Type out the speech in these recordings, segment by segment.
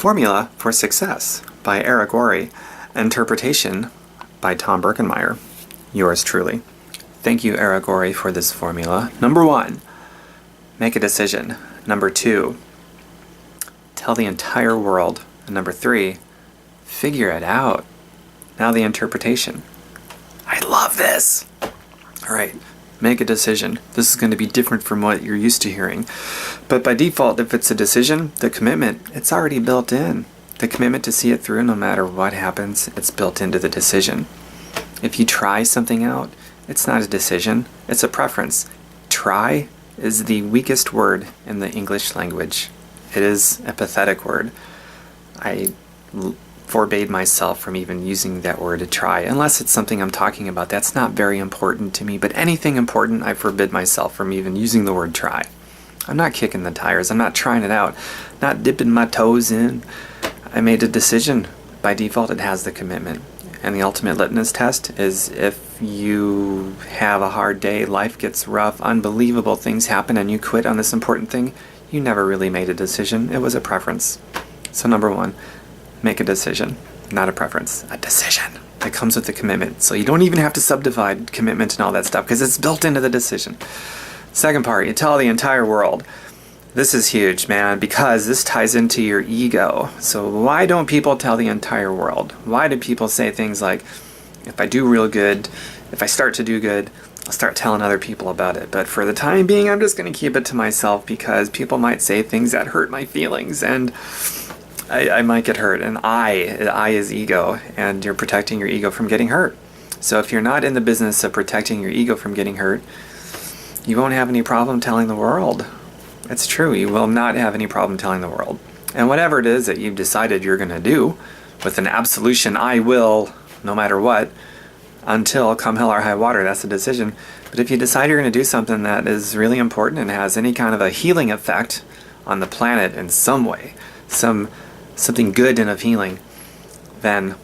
Formula for Success by Eric Worre. Interpretation by Tom Birkenmeier. Yours truly. Thank you, Eric Worre, for this formula. Number 1, make a decision. Number 2, tell the entire world. And number 3, figure it out. Now the interpretation. I love this. All right, make a decision. This is going to be different from what you're used to hearing. But by default, if it's a decision, the commitment, it's already built in. The commitment to see it through no matter what happens, it's built into the decision. If you try something out, it's not a decision, it's a preference. Try is the weakest word in the English language. It is a pathetic word. I forbade myself from even using that word to try, unless it's something I'm talking about that's not very important to me. But anything important, I forbid myself from even using the word try. I'm not kicking the tires. I'm not trying it out. Not dipping my toes in. I made a decision. By default, it has the commitment. And the ultimate litmus test is if you have a hard day, life gets rough, unbelievable things happen, and you quit on this important thing, you never really made a decision. It was a preference. So number 1, make a decision, not a preference, a decision. It comes with the commitment. So you don't even have to subdivide commitment and all that stuff because it's built into the decision. Second part, you tell the entire world. This is huge, man, because this ties into your ego. So why don't people tell the entire world? Why do people say things like, if I do real good, if I start to do good, I'll start telling other people about it. But for the time being, I'm just going to keep it to myself because people might say things that hurt my feelings and I might get hurt. And I is ego, and you're protecting your ego from getting hurt. So if you're not in the business of protecting your ego from getting hurt, you won't have any problem telling the world. It's true, you will not have any problem telling the world. And whatever it is that you've decided you're going to do, with an absolution, I will, no matter what, until come hell or high water, that's a decision. But if you decide you're going to do something that is really important and has any kind of a healing effect on the planet in some way, something good and of healing, then,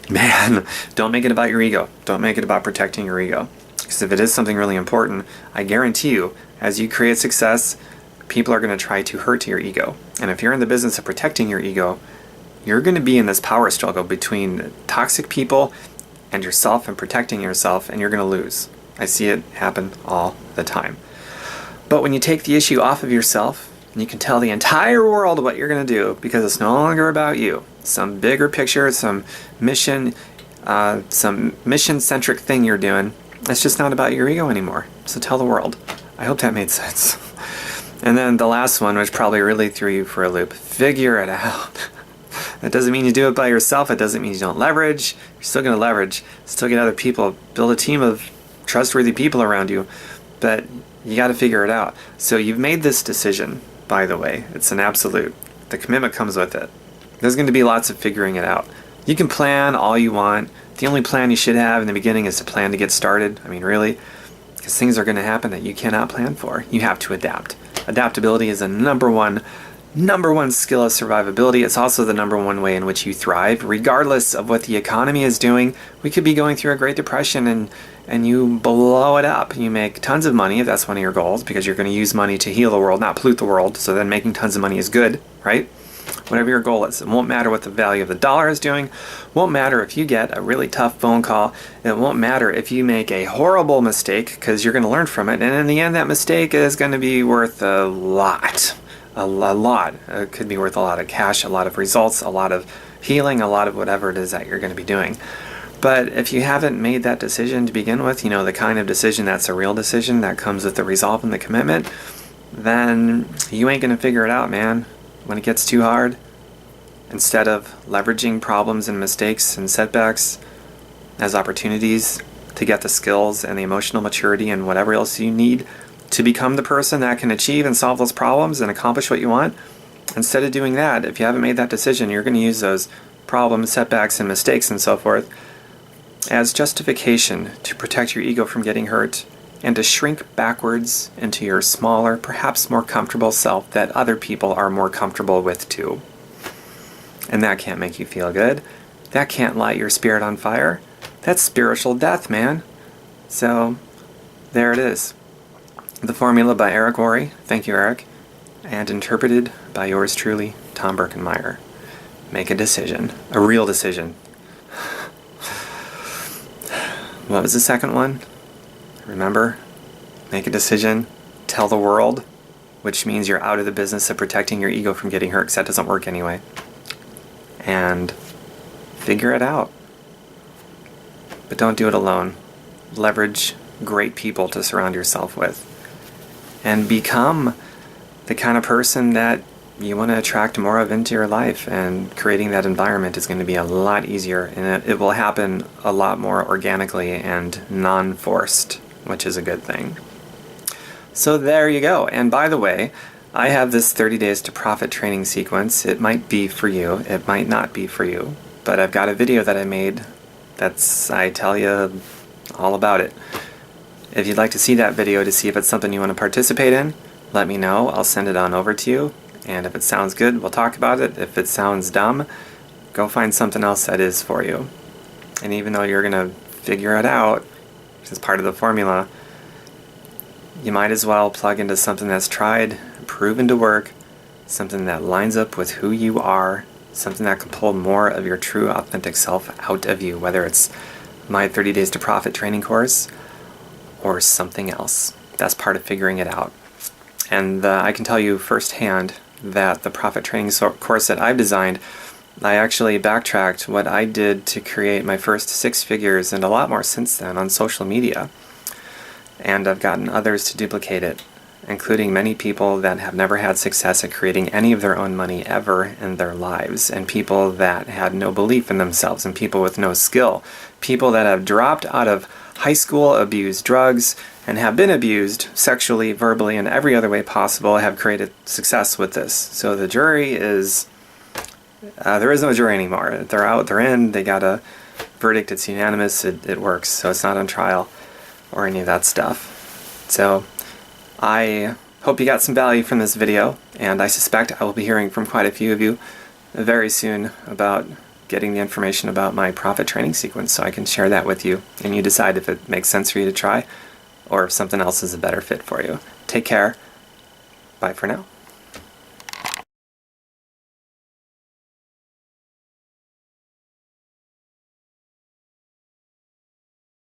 man, don't make it about your ego. Don't make it about protecting your ego. Because if it is something really important, I guarantee you, as you create success, people are going to try to hurt your ego. And if you're in the business of protecting your ego, you're going to be in this power struggle between toxic people and yourself and protecting yourself, and you're going to lose. I see it happen all the time. But when you take the issue off of yourself, and you can tell the entire world what you're going to do, because it's no longer about you, some bigger picture, some mission-centric thing you're doing, it's just not about your ego anymore. So tell the world. I hope that made sense. And then the last one, which probably really threw you for a loop, figure it out. That doesn't mean you do it by yourself. It doesn't mean you don't leverage. You're still going to leverage. Still get other people. Build a team of trustworthy people around you. But you got to figure it out. So you've made this decision, by the way. It's an absolute. The commitment comes with it. There's going to be lots of figuring it out. You can plan all you want. The only plan you should have in the beginning is to plan to get started. I mean, really. Because things are going to happen that you cannot plan for. You have to adapt. Adaptability is the number one skill of survivability. It's also the number one way in which you thrive. Regardless of what the economy is doing, we could be going through a Great Depression and you blow it up. You make tons of money if that's one of your goals, because you're going to use money to heal the world, not pollute the world. So then making tons of money is good, right? Whatever your goal is. It won't matter what the value of the dollar is doing. Won't matter if you get a really tough phone call. It won't matter if you make a horrible mistake, because you're going to learn from it. And in the end, that mistake is going to be worth a lot. A lot. It could be worth a lot of cash, a lot of results, a lot of healing, a lot of whatever it is that you're going to be doing. But if you haven't made that decision to begin with, you know, the kind of decision that's a real decision that comes with the resolve and the commitment, then you ain't going to figure it out, man. When it gets too hard, instead of leveraging problems and mistakes and setbacks as opportunities to get the skills and the emotional maturity and whatever else you need to become the person that can achieve and solve those problems and accomplish what you want, instead of doing that, if you haven't made that decision, you're going to use those problems, setbacks, and mistakes and so forth as justification to protect your ego from getting hurt and to shrink backwards into your smaller, perhaps more comfortable self that other people are more comfortable with too. And that can't make you feel good. That can't light your spirit on fire. That's spiritual death, man. So, there it is. The formula by Eric Worre. Thank you, Eric. And interpreted by yours truly, Tom Birkenmeier. Make a decision. A real decision. What was the second one? Remember? Make a decision. Tell the world. Which means you're out of the business of protecting your ego from getting hurt, because that doesn't work anyway. And figure it out. But don't do it alone. Leverage great people to surround yourself with. And become the kind of person that you want to attract more of into your life. And creating that environment is going to be a lot easier. And it will happen a lot more organically and non-forced, which is a good thing. So there you go. And by the way, I have this 30 Days to Profit training sequence. It might be for you. It might not be for you. But I've got a video that I made I tell you all about it. If you'd like to see that video to see if it's something you want to participate in, let me know. I'll send it on over to you. And if it sounds good, we'll talk about it. If it sounds dumb, go find something else that is for you. And even though you're going to figure it out, which is part of the formula, you might as well plug into something that's tried, proven to work, something that lines up with who you are, something that can pull more of your true authentic self out of you, whether it's my 30 Days to Profit training course or something else. That's part of figuring it out. And I can tell you firsthand that the profit training course that I've designed, I actually backtracked what I did to create my first 6 figures and a lot more since then on social media. And I've gotten others to duplicate it, including many people that have never had success at creating any of their own money ever in their lives, and people that had no belief in themselves, and people with no skill, people that have dropped out of high school, abused drugs, and have been abused sexually, verbally, and every other way possible, have created success with this. So the jury is, there is no jury anymore. They're out, they're in, they got a verdict, it's unanimous, it works, so it's not on trial or any of that stuff. So I hope you got some value from this video, and I suspect I will be hearing from quite a few of you very soon about getting the information about my profit training sequence, so I can share that with you, and you decide if it makes sense for you to try or if something else is a better fit for you. Take care. Bye for now.